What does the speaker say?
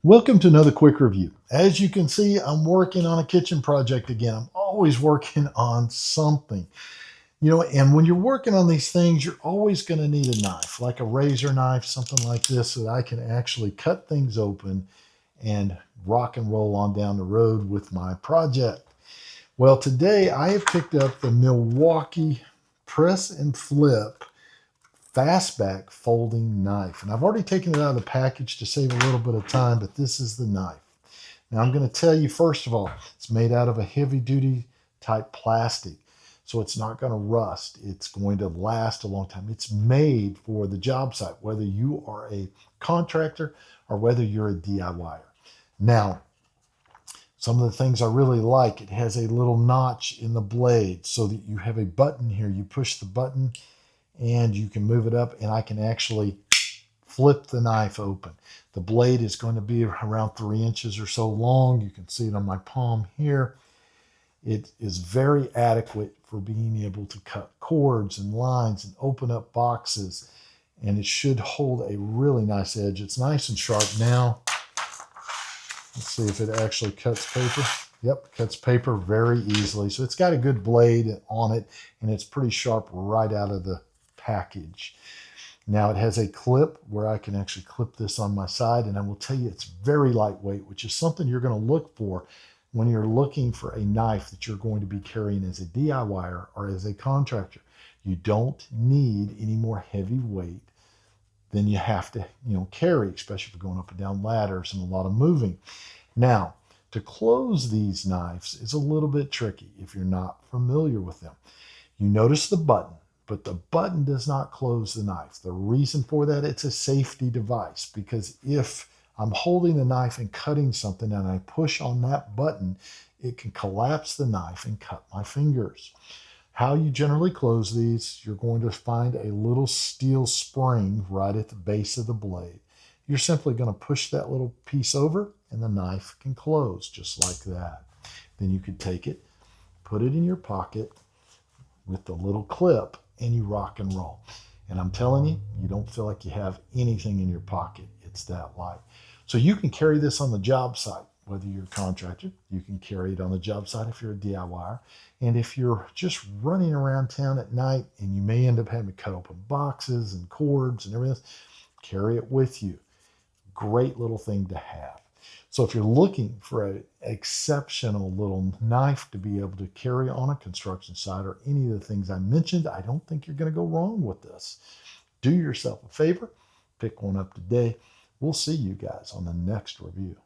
Welcome to another quick review. As you can see, I'm working on a kitchen project again. I'm always working on something. And when you're working on these things, you're always going to need a knife, like a razor knife, something like this, so that I can actually cut things open and rock and roll on down the road with my project. Well, today I have picked up the Milwaukee press and flip FASTBACK folding knife. And I've already taken it out of the package to save a little bit of time, but this is the knife. Now I'm going to tell you, first of all, it's made out of a heavy duty type plastic. So it's not going to rust. It's going to last a long time. It's made for the job site, whether you are a contractor or whether you're a DIYer. Now, some of the things I really like, it has a little notch in the blade so that you have a button here. You push the button and you can move it up, and I can actually flip the knife open. The blade is going to be around 3 inches or so long. You can see it on my palm here. It is very adequate for being able to cut cords and lines and open up boxes, and it should hold a really nice edge. It's nice and sharp now. Let's see if it actually cuts paper. Yep, cuts paper very easily. So it's got a good blade on it, and it's pretty sharp right out of the package. Now it has a clip where I can actually clip this on my side, and I will tell you it's very lightweight, which is something you're going to look for when you're looking for a knife that you're going to be carrying as a DIYer or as a contractor. You don't need any more heavy weight than you have to, carry, especially if you're going up and down ladders and a lot of moving. Now, to close these knives is a little bit tricky if you're not familiar with them. You notice the button, but the button does not close the knife. The reason for that, it's a safety device, because if I'm holding the knife and cutting something and I push on that button, it can collapse the knife and cut my fingers. How you generally close these, you're going to find a little steel spring right at the base of the blade. You're simply going to push that little piece over and the knife can close just like that. Then you could take it, put it in your pocket with the little clip, and you rock and roll. And I'm telling you, you don't feel like you have anything in your pocket. It's that light. So you can carry this on the job site, whether you're a contractor. You can carry it on the job site if you're a DIYer. And if you're just running around town at night and you may end up having to cut open boxes and cords and everything, carry it with you. Great little thing to have. So if you're looking for an exceptional little knife to be able to carry on a construction site or any of the things I mentioned, I don't think you're going to go wrong with this. Do yourself a favor, pick one up today. We'll see you guys on the next review.